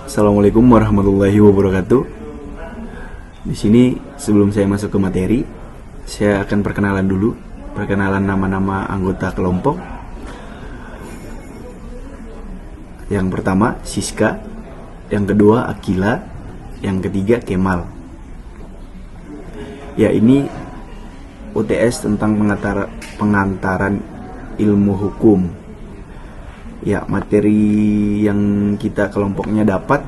Assalamualaikum warahmatullahi wabarakatuh. Di sini sebelum saya masuk ke materi, saya akan perkenalan nama-nama anggota kelompok. Yang pertama Siska, yang kedua Akila, yang ketiga Kemal. Ya, ini UTS tentang pengantaran ilmu hukum. Ya, materi yang kita kelompoknya dapat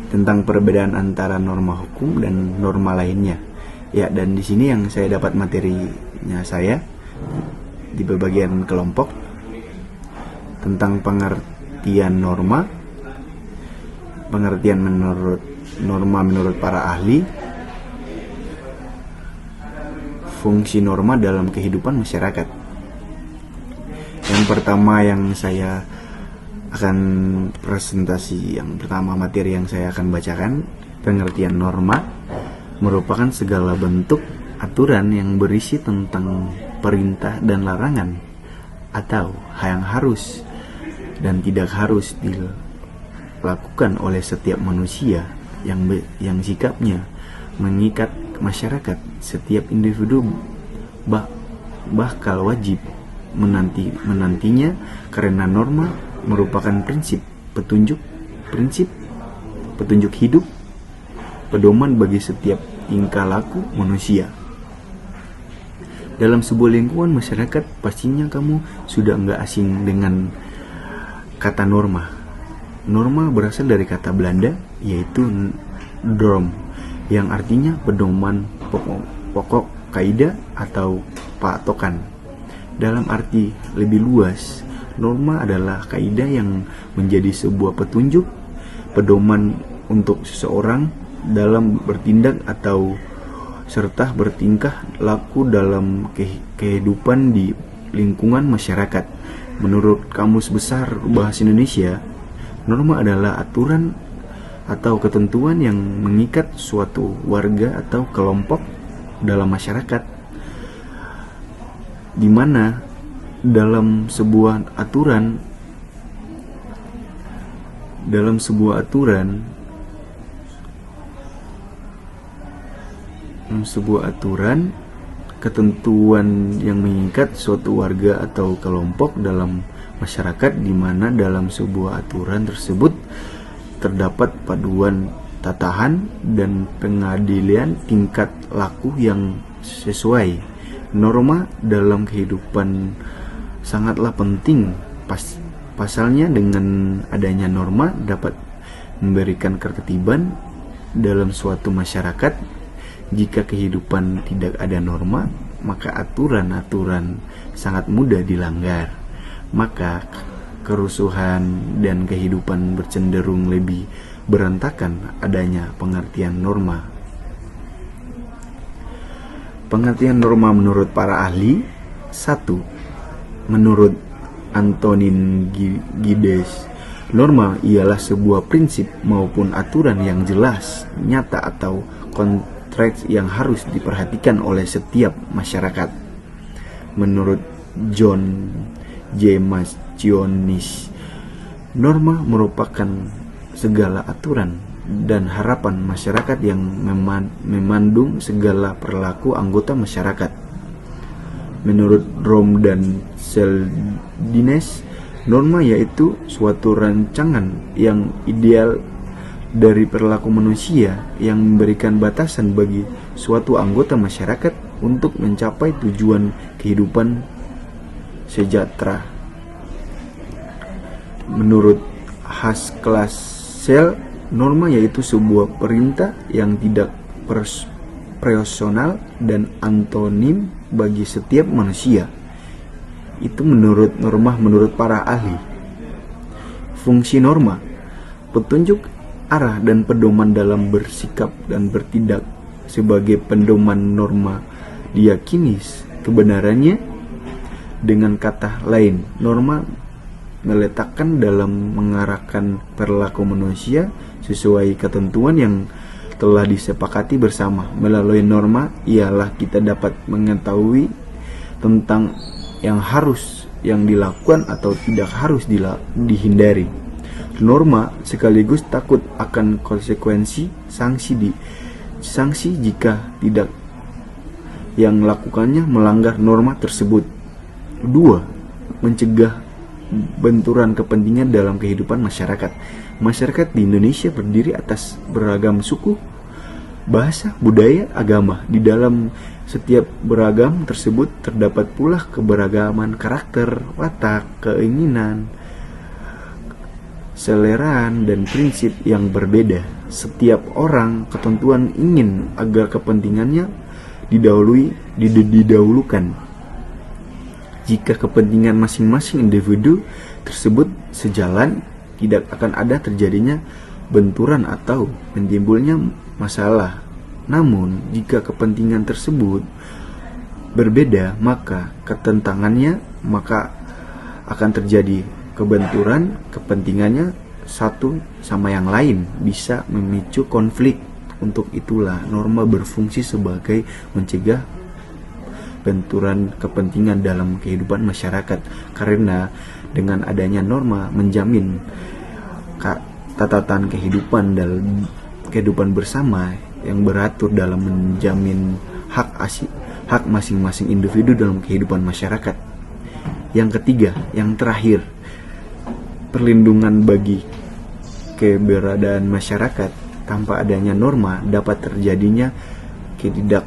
tentang perbedaan antara norma hukum dan norma lainnya. Ya, dan di sini yang saya dapat materinya saya di bagian kelompok tentang pengertian norma, pengertian menurut norma menurut para ahli, fungsi norma dalam kehidupan masyarakat. Yang pertama yang saya akan presentasi, yang pertama materi yang saya akan bacakan, pengertian norma merupakan segala bentuk aturan yang berisi tentang perintah dan larangan atau yang harus dan tidak harus dilakukan oleh setiap manusia yang sikapnya mengikat masyarakat. Setiap individu bakal wajib menantinya karena norma merupakan petunjuk hidup, pedoman bagi setiap tingkah laku manusia. Dalam sebuah lingkungan masyarakat, pastinya kamu sudah nggak asing dengan kata norma. Norma berasal dari kata Belanda, yaitu norm, yang artinya pedoman, pokok kaidah atau patokan. Dalam arti lebih luas, norma adalah kaidah yang menjadi sebuah petunjuk, pedoman untuk seseorang dalam bertindak atau serta bertingkah laku dalam kehidupan di lingkungan masyarakat. Menurut Kamus Besar Bahasa Indonesia, norma adalah aturan atau ketentuan yang mengikat suatu warga atau kelompok dalam masyarakat, di mana dalam sebuah aturan ketentuan yang mengikat suatu warga atau kelompok dalam masyarakat, di mana dalam sebuah aturan tersebut terdapat paduan tatahan dan pengadilan tingkat laku yang sesuai. Norma dalam kehidupan sangatlah penting. Pasalnya, dengan adanya norma dapat memberikan ketertiban dalam suatu masyarakat. Jika kehidupan tidak ada norma, maka aturan-aturan sangat mudah dilanggar. Maka kerusuhan dan kehidupan bercenderung lebih berantakan adanya pengertian norma. Pengertian norma menurut para ahli. 1. Menurut Antonin Giddens, norma ialah sebuah prinsip maupun aturan yang jelas, nyata atau konteks yang harus diperhatikan oleh setiap masyarakat. Menurut John J. Mastionis, norma merupakan segala aturan dan harapan masyarakat yang memandung segala perilaku anggota masyarakat. Menurut Rom dan Seldines, norma yaitu suatu rancangan yang ideal dari perilaku manusia yang memberikan batasan bagi suatu anggota masyarakat untuk mencapai tujuan kehidupan sejahtera. Menurut Haskell, norma yaitu sebuah perintah yang tidak personal dan antonim bagi setiap manusia. Itu menurut para ahli. Fungsi norma: petunjuk arah dan pedoman dalam bersikap dan bertindak. Sebagai pedoman norma diyakini kebenarannya. Dengan kata lain, norma meletakkan dalam mengarahkan perilaku manusia sesuai ketentuan yang telah disepakati bersama. Melalui norma ialah kita dapat mengetahui tentang yang harus yang dilakukan atau tidak harus dihindari. Norma sekaligus takut akan konsekuensi sanksi jika tidak yang melakukannya melanggar norma tersebut. 2. Mencegah benturan kepentingan dalam kehidupan masyarakat. Masyarakat di Indonesia berdiri atas beragam suku, bahasa, budaya, agama. Di dalam setiap beragam tersebut terdapat pula keberagaman karakter, watak, keinginan, selera, dan prinsip yang berbeda. Setiap orang ketentuan ingin agar kepentingannya didahulukan. Jika kepentingan masing-masing individu tersebut sejalan, tidak akan ada terjadinya benturan atau menimbulnya masalah. Namun, jika kepentingan tersebut berbeda, maka akan terjadi kebenturan kepentingannya satu sama yang lain, bisa memicu konflik. Untuk itulah norma berfungsi sebagai mencegah benturan kepentingan dalam kehidupan masyarakat, karena dengan adanya norma menjamin catatan kehidupan bersama yang beratur dalam menjamin hak masing-masing individu dalam kehidupan masyarakat. Yang ketiga, yang terakhir, perlindungan bagi keberadaan masyarakat. Tanpa adanya norma dapat terjadinya tidak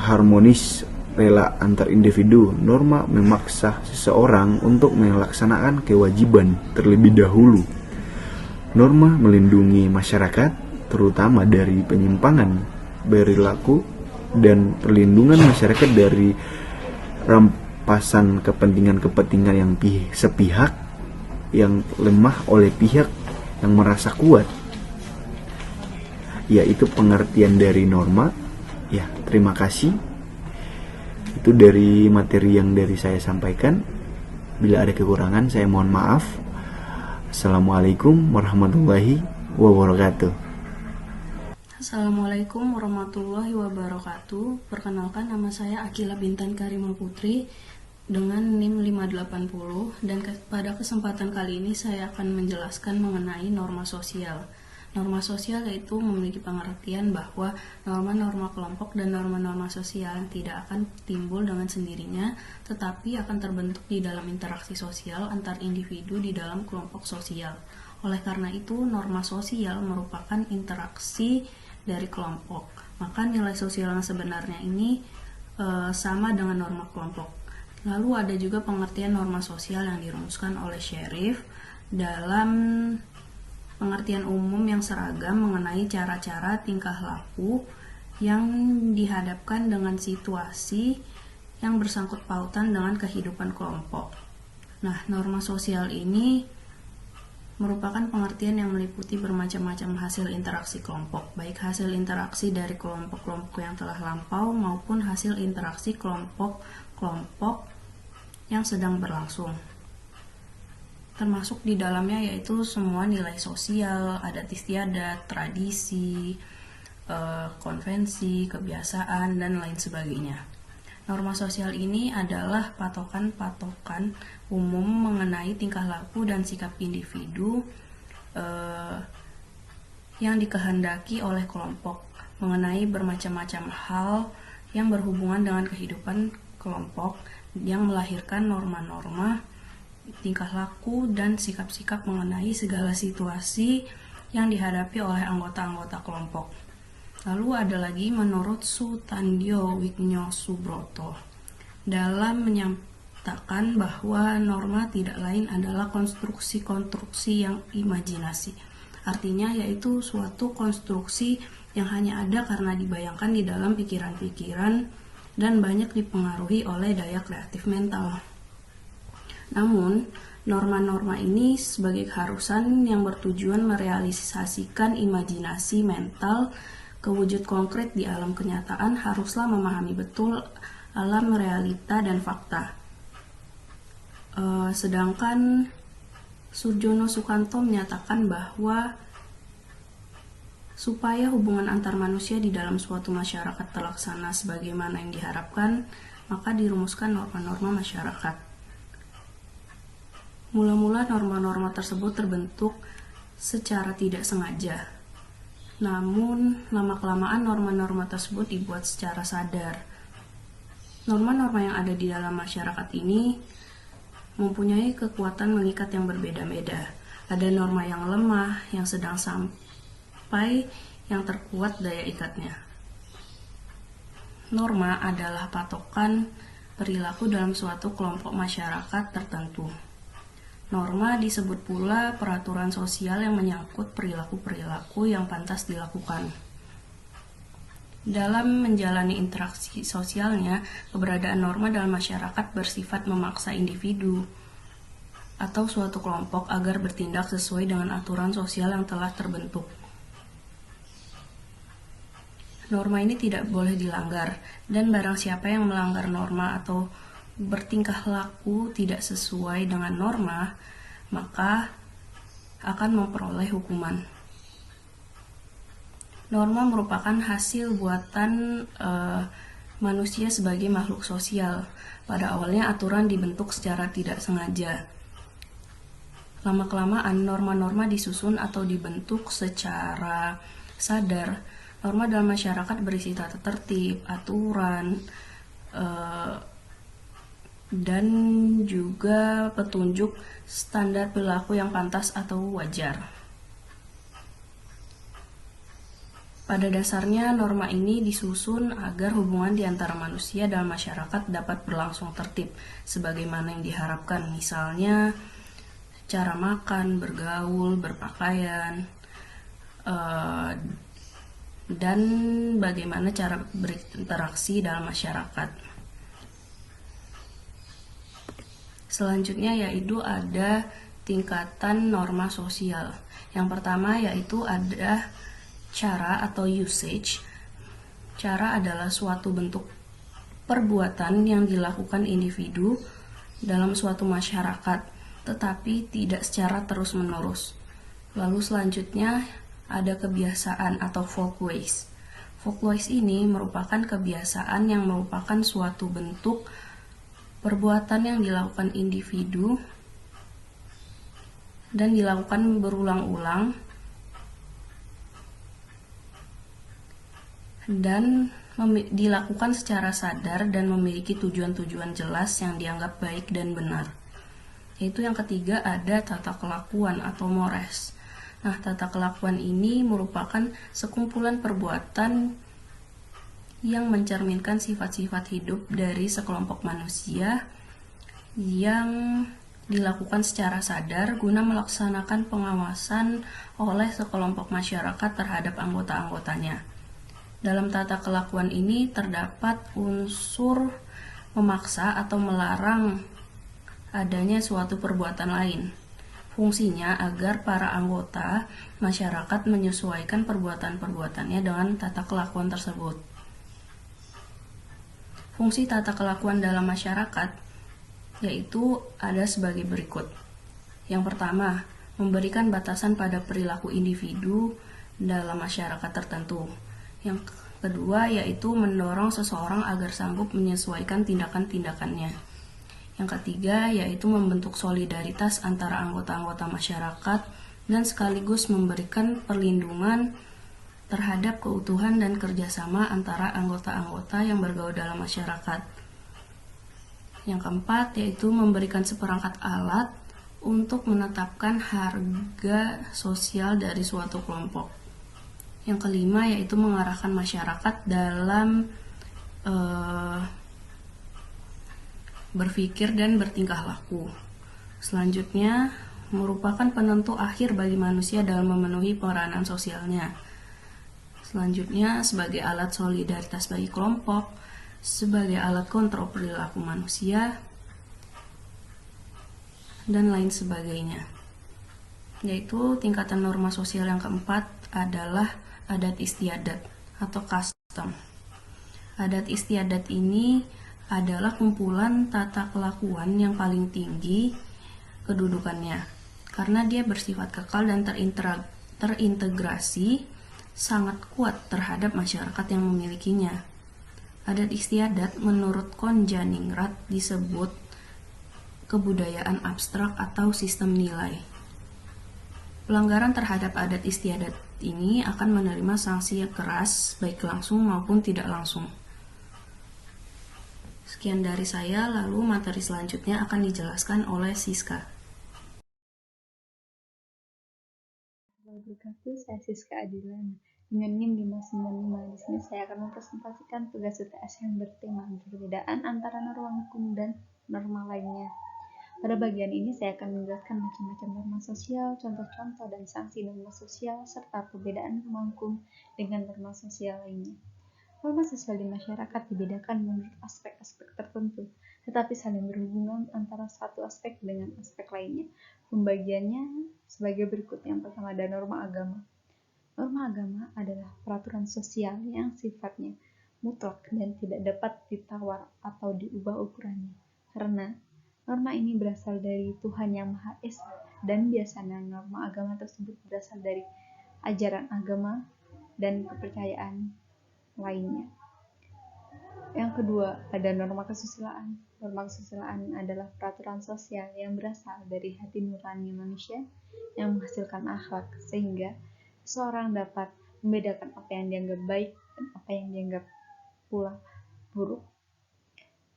harmonis rela antar individu. Norma memaksa seseorang untuk melaksanakan kewajiban terlebih dahulu. Norma melindungi masyarakat terutama dari penyimpangan perilaku dan perlindungan masyarakat dari rampasan kepentingan yang sepihak yang lemah oleh pihak yang merasa kuat. Yaitu pengertian dari norma. Ya, terima kasih. Itu dari materi yang dari saya sampaikan. Bila ada kekurangan, saya mohon maaf. Assalamualaikum warahmatullahi wabarakatuh. Assalamualaikum warahmatullahi wabarakatuh. Perkenalkan, nama saya Akila Bintan Karimul Putri dengan NIM 580, dan pada kesempatan kali ini saya akan menjelaskan mengenai norma sosial. Norma sosial yaitu memiliki pengertian bahwa norma-norma kelompok dan norma-norma sosial tidak akan timbul dengan sendirinya, tetapi akan terbentuk di dalam interaksi sosial antar individu di dalam kelompok sosial. Oleh karena itu, norma sosial merupakan interaksi dari kelompok. Maka nilai sosial yang sebenarnya ini sama dengan norma kelompok. Lalu ada juga pengertian norma sosial yang dirumuskan oleh Sheriff dalam pengertian umum yang seragam mengenai cara-cara tingkah laku yang dihadapkan dengan situasi yang bersangkut pautan dengan kehidupan kelompok. Nah, norma sosial ini merupakan pengertian yang meliputi bermacam-macam hasil interaksi kelompok, baik hasil interaksi dari kelompok-kelompok yang telah lampau maupun hasil interaksi kelompok-kelompok yang sedang berlangsung. Termasuk di dalamnya yaitu semua nilai sosial, adat istiadat, tradisi, konvensi, kebiasaan, dan lain sebagainya. Norma sosial ini adalah patokan-patokan umum mengenai tingkah laku dan sikap individu yang dikehendaki oleh kelompok mengenai bermacam-macam hal yang berhubungan dengan kehidupan kelompok yang melahirkan norma-norma tingkah laku dan sikap-sikap mengenai segala situasi yang dihadapi oleh anggota-anggota kelompok. Lalu ada lagi menurut Sutandio Wignyo-Subroto dalam menyatakan bahwa norma tidak lain adalah konstruksi-konstruksi yang imajinasi. Artinya yaitu suatu konstruksi yang hanya ada karena dibayangkan di dalam pikiran-pikiran dan banyak dipengaruhi oleh daya kreatif mental. Namun, norma-norma ini sebagai keharusan yang bertujuan merealisasikan imajinasi mental ke wujud konkret di alam kenyataan haruslah memahami betul alam realita dan fakta. Sedangkan Surjono Sukanto menyatakan bahwa supaya hubungan antar manusia di dalam suatu masyarakat terlaksana sebagaimana yang diharapkan, maka dirumuskan norma-norma masyarakat. Mula-mula norma-norma tersebut terbentuk secara tidak sengaja. Namun, lama-kelamaan norma-norma tersebut dibuat secara sadar. Norma-norma yang ada di dalam masyarakat ini mempunyai kekuatan mengikat yang berbeda-beda. Ada norma yang lemah, yang sedang sampai yang terkuat daya ikatnya. Norma adalah patokan perilaku dalam suatu kelompok masyarakat tertentu. Norma disebut pula peraturan sosial yang menyangkut perilaku-perilaku yang pantas dilakukan. Dalam menjalani interaksi sosialnya, keberadaan norma dalam masyarakat bersifat memaksa individu atau suatu kelompok agar bertindak sesuai dengan aturan sosial yang telah terbentuk. Norma ini tidak boleh dilanggar, dan barang siapa yang melanggar norma atau bertingkah laku tidak sesuai dengan norma, maka akan memperoleh hukuman. Norma merupakan hasil buatan manusia sebagai makhluk sosial. Pada awalnya aturan dibentuk secara tidak sengaja. Lama-kelamaan norma-norma disusun atau dibentuk secara sadar. Norma dalam masyarakat berisi tata tertib, aturan, dan juga petunjuk standar perilaku yang pantas atau wajar. Pada dasarnya, norma ini disusun agar hubungan di antara manusia dalam masyarakat dapat berlangsung tertib, sebagaimana yang diharapkan, misalnya cara makan, bergaul, berpakaian, dan bagaimana cara berinteraksi dalam masyarakat. Selanjutnya yaitu ada tingkatan norma sosial. Yang pertama yaitu ada cara atau usage. Cara adalah suatu bentuk perbuatan yang dilakukan individu dalam suatu masyarakat, tetapi tidak secara terus-menerus. Lalu selanjutnya ada kebiasaan atau folkways. Folkways ini merupakan kebiasaan yang merupakan suatu bentuk perbuatan yang dilakukan individu dan dilakukan berulang-ulang dan dilakukan secara sadar dan memiliki tujuan-tujuan jelas yang dianggap baik dan benar. Yaitu yang ketiga ada tata kelakuan atau mores. Nah, tata kelakuan ini merupakan sekumpulan perbuatan yang mencerminkan sifat-sifat hidup dari sekelompok manusia yang dilakukan secara sadar guna melaksanakan pengawasan oleh sekelompok masyarakat terhadap anggota-anggotanya. Dalam tata kelakuan ini terdapat unsur memaksa atau melarang adanya suatu perbuatan lain. Fungsinya agar para anggota masyarakat menyesuaikan perbuatan-perbuatannya dengan tata kelakuan tersebut. Fungsi tata kelakuan dalam masyarakat yaitu ada sebagai berikut. Yang pertama, memberikan batasan pada perilaku individu dalam masyarakat tertentu. Yang kedua yaitu mendorong seseorang agar sanggup menyesuaikan tindakan-tindakannya. Yang ketiga yaitu membentuk solidaritas antara anggota-anggota masyarakat dan sekaligus memberikan perlindungan terhadap keutuhan dan kerjasama antara anggota-anggota yang bergaul dalam masyarakat. Yang keempat yaitu memberikan seperangkat alat untuk menetapkan harga sosial dari suatu kelompok. Yang kelima yaitu mengarahkan masyarakat dalam berpikir dan bertingkah laku. Selanjutnya merupakan penentu akhir bagi manusia dalam memenuhi peranan sosialnya. Selanjutnya, sebagai alat solidaritas bagi kelompok, sebagai alat kontrol perilaku manusia, dan lain sebagainya. Yaitu tingkatan norma sosial yang keempat adalah adat istiadat atau custom. Adat istiadat ini adalah kumpulan tata kelakuan yang paling tinggi kedudukannya, karena dia bersifat kekal dan terintegrasi sangat kuat terhadap masyarakat yang memilikinya. Adat istiadat menurut Konjaningrat disebut kebudayaan abstrak atau sistem nilai. Pelanggaran terhadap adat istiadat ini akan menerima sanksi keras baik langsung maupun tidak langsung. Sekian dari saya, lalu materi selanjutnya akan dijelaskan oleh Siska. Wabarakatuh, saya Siska Adilan dengan NIM 595. Di sini saya akan mempresentasikan tugas UTS yang bertema perbedaan antara norma hukum dan norma lainnya. Pada bagian ini saya akan menjelaskan macam-macam norma sosial, contoh-contoh dan sanksi norma sosial, serta perbedaan norma hukum dengan norma sosial lainnya. Norma sosial di masyarakat dibedakan menurut aspek-aspek tertentu, tetapi saling berhubungan antara satu aspek dengan aspek lainnya. Pembagiannya sebagai berikut. Yang pertama ada norma agama. Norma agama adalah peraturan sosial yang sifatnya mutlak dan tidak dapat ditawar atau diubah ukurannya, karena norma ini berasal dari Tuhan Yang Maha Esa, dan biasanya norma agama tersebut berasal dari ajaran agama dan kepercayaan lainnya. Yang kedua, ada norma kesusilaan. Norma kesusilaan adalah peraturan sosial yang berasal dari hati nurani manusia yang menghasilkan akhlak, sehingga seseorang dapat membedakan apa yang dianggap baik dan apa yang dianggap pula buruk.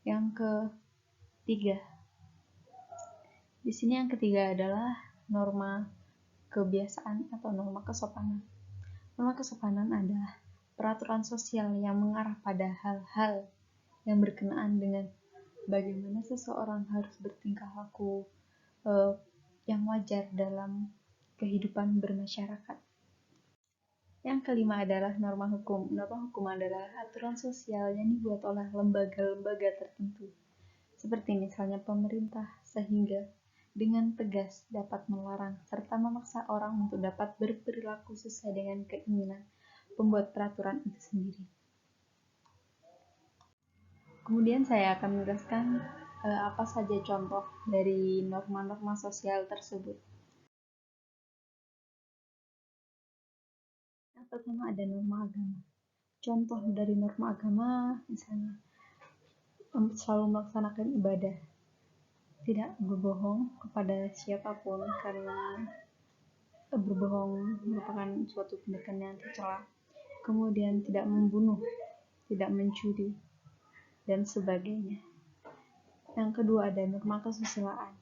Yang ketiga, di sini yang ketiga adalah norma kebiasaan atau norma kesopanan. Norma kesopanan adalah peraturan sosial yang mengarah pada hal-hal yang berkenaan dengan bagaimana seseorang harus bertingkah laku yang wajar dalam kehidupan bermasyarakat. Yang kelima adalah norma hukum. Norma hukum adalah aturan sosial yang dibuat oleh lembaga-lembaga tertentu, seperti misalnya pemerintah, sehingga dengan tegas dapat melarang serta memaksa orang untuk dapat berperilaku sesuai dengan keinginan pembuat peraturan itu sendiri. Kemudian saya akan menjelaskan apa saja contoh dari norma-norma sosial tersebut. Yang pertama ada norma agama. Contoh dari norma agama misalnya selalu melaksanakan ibadah, tidak berbohong kepada siapapun karena berbohong merupakan suatu tindakan yang tercela. Kemudian tidak membunuh, tidak mencuri, dan sebagainya. Yang kedua ada norma kesusilaan.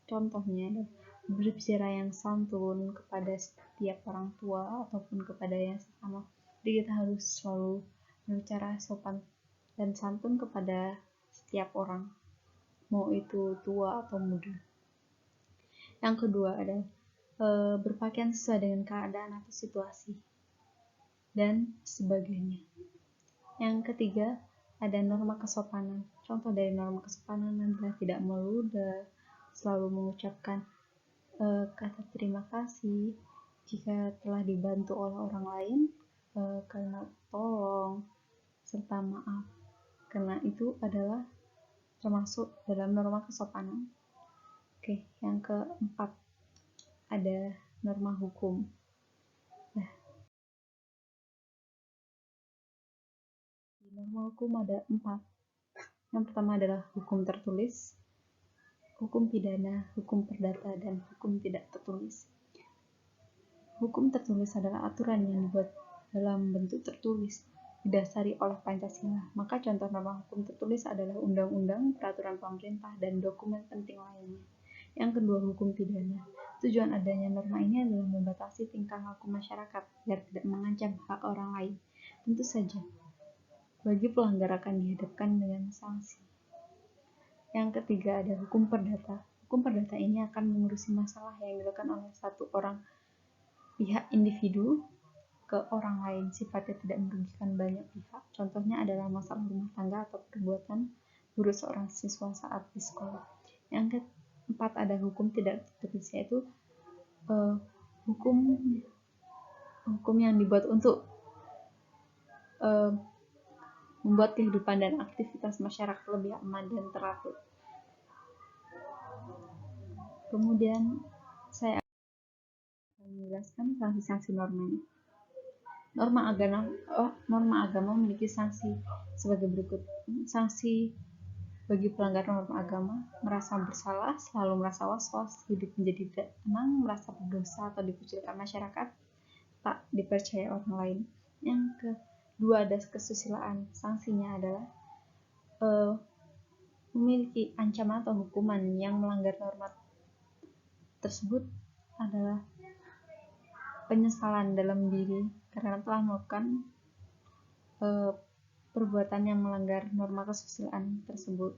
Contohnya adalah berbicara yang santun kepada setiap orang tua ataupun kepada yang sesama. Jadi kita harus selalu berbicara sopan dan santun kepada setiap orang, mau itu tua atau muda. Yang kedua ada berpakaian sesuai dengan keadaan atau situasi dan sebagainya. Yang ketiga ada norma kesopanan. Contoh dari norma kesopanan adalah tidak meludah, selalu mengucapkan kata terima kasih jika telah dibantu oleh orang lain, kalimat tolong, serta maaf, karena itu adalah termasuk dalam norma kesopanan. Oke, yang keempat ada norma hukum. Di norma hukum ada 4. Yang pertama adalah hukum tertulis, hukum pidana, hukum perdata, dan hukum tidak tertulis. Hukum tertulis adalah aturan yang dibuat dalam bentuk tertulis, didasari oleh Pancasila. Maka contoh norma hukum tertulis adalah undang-undang, peraturan pemerintah, dan dokumen penting lainnya. Yang kedua, hukum pidana. Tujuan adanya norma ini adalah membatasi tingkah laku masyarakat agar tidak mengancam hak orang lain. Tentu saja, bagi pelanggar akan dihadapkan dengan sanksi. Yang ketiga ada hukum perdata. Hukum perdata ini akan mengurusi masalah yang dilakukan oleh satu orang pihak individu ke orang lain, sifatnya tidak merugikan banyak pihak. Contohnya adalah masalah rumah tangga atau perbuatan guru seorang siswa saat di sekolah. Yang keempat ada hukum tidak tertulis, yaitu hukum yang dibuat untuk membuat kehidupan dan aktivitas masyarakat lebih aman dan teratur. Kemudian saya akan menjelaskan sanksi-sanksi normanya. Norma agama memiliki sanksi sebagai berikut. Sanksi Bagi pelanggar norma agama, merasa bersalah, selalu merasa was-was, hidup menjadi tidak tenang, merasa berdosa atau dikucilkan masyarakat, tak dipercaya orang lain. Yang kedua ada kesusilaan. Sanksinya adalah memiliki ancaman atau hukuman. Yang melanggar norma tersebut adalah penyesalan dalam diri karena telah melakukan perbuatan yang melanggar norma kesusilaan tersebut.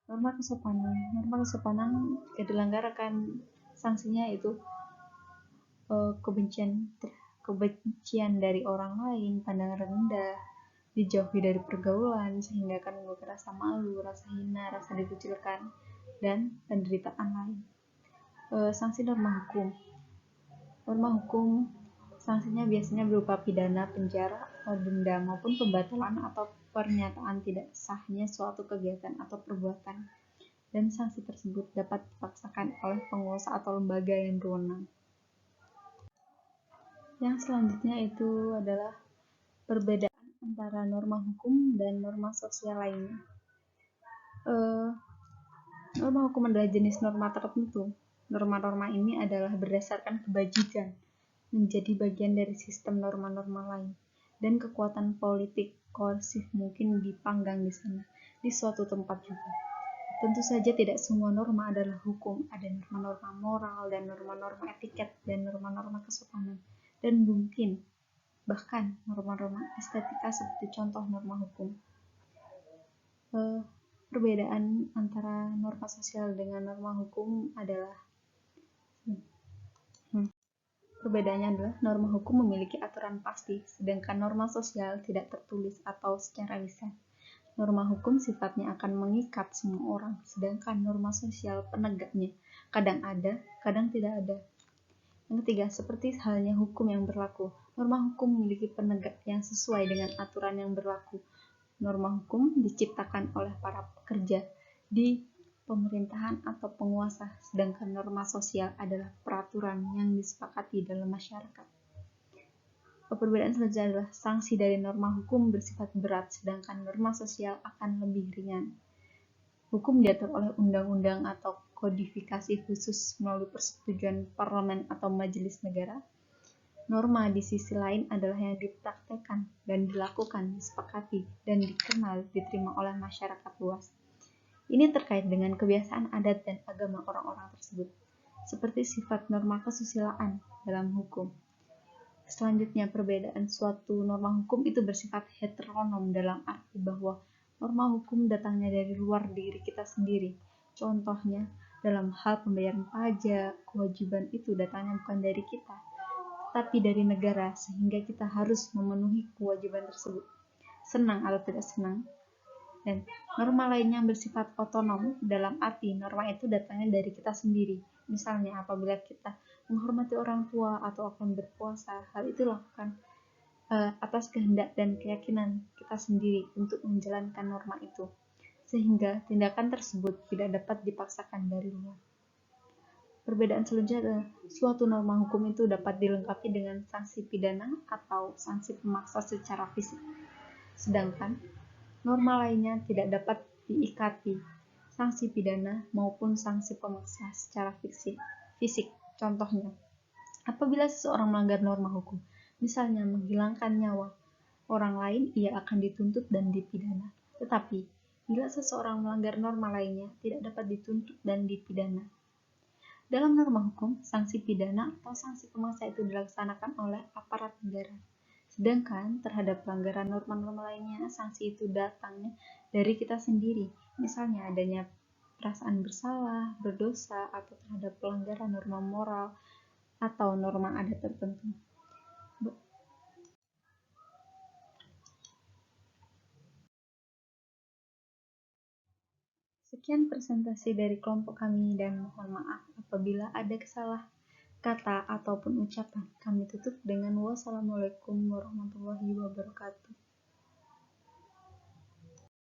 Norma kesopanan jika dilanggar akan sanksinya itu kebencian dari orang lain, pandangan rendah, dijauhi dari pergaulan sehingga akan menimbulkan rasa malu, rasa hina, rasa dikucilkan, dan penderitaan lain. Sanksi norma hukum sanksinya biasanya berupa pidana, penjara, atau denda maupun pembatalan atau pernyataan tidak sahnya suatu kegiatan atau perbuatan, dan sanksi tersebut dapat dipaksakan oleh penguasa atau lembaga yang berwenang. Yang selanjutnya itu adalah perbedaan antara norma hukum dan norma sosial lainnya. Norma hukum adalah jenis norma tertentu. Norma-norma ini adalah berdasarkan kebajikan, menjadi bagian dari sistem norma-norma lain, dan kekuatan politik koersif mungkin dipanggang di sana, di suatu tempat juga. Tentu saja tidak semua norma adalah hukum, ada norma-norma moral dan norma-norma etiket dan norma-norma kesopanan, dan mungkin bahkan norma-norma estetika seperti contoh norma hukum. Perbedaan antara norma sosial dengan norma hukum adalah Perbedaannya adalah norma hukum memiliki aturan pasti, sedangkan norma sosial tidak tertulis atau secara lisan. Norma hukum sifatnya akan mengikat semua orang, sedangkan norma sosial penegaknya kadang ada, kadang tidak ada. Yang ketiga, seperti halnya hukum yang berlaku, norma hukum memiliki penegak yang sesuai dengan aturan yang berlaku. Norma hukum diciptakan oleh para pekerja di pemerintahan atau penguasa, sedangkan norma sosial adalah peraturan yang disepakati dalam masyarakat. Perbedaan selanjutnya adalah sanksi dari norma hukum bersifat berat, sedangkan norma sosial akan lebih ringan. Hukum diatur oleh undang-undang atau kodifikasi khusus melalui persetujuan parlemen atau majelis negara. Norma di sisi lain adalah yang dipraktekkan dan dilakukan, disepakati, dan dikenal, diterima oleh masyarakat luas. Ini terkait dengan kebiasaan adat dan agama orang-orang tersebut, seperti sifat norma kesusilaan dalam hukum. Selanjutnya, perbedaan suatu norma hukum itu bersifat heteronom dalam arti bahwa norma hukum datangnya dari luar diri kita sendiri. Contohnya, dalam hal pembayaran pajak, kewajiban itu datangnya bukan dari kita, tapi dari negara, sehingga kita harus memenuhi kewajiban tersebut, senang atau tidak senang. Dan norma lainnya bersifat otonom dalam arti norma itu datangnya dari kita sendiri. Misalnya apabila kita menghormati orang tua atau akan berpuasa, hal itu dilakukan atas kehendak dan keyakinan kita sendiri untuk menjalankan norma itu, sehingga tindakan tersebut tidak dapat dipaksakan dari luar. Perbedaan selanjutnya adalah suatu norma hukum itu dapat dilengkapi dengan sanksi pidana atau sanksi pemaksa secara fisik, sedangkan norma lainnya tidak dapat diikati sanksi pidana maupun sanksi pemaksa secara fisik. Contohnya, apabila seseorang melanggar norma hukum, misalnya menghilangkan nyawa orang lain, ia akan dituntut dan dipidana. Tetapi, bila seseorang melanggar norma lainnya, tidak dapat dituntut dan dipidana. Dalam norma hukum, sanksi pidana atau sanksi pemaksa itu dilaksanakan oleh aparat negara. Sedangkan terhadap pelanggaran norma-norma lainnya, sanksi itu datangnya dari kita sendiri. Misalnya adanya perasaan bersalah, berdosa, atau terhadap pelanggaran norma moral atau norma adat tertentu. Sekian presentasi dari kelompok kami dan mohon maaf apabila ada salah kata ataupun ucapan. Kami tutup dengan wassalamualaikum warahmatullahi wabarakatuh.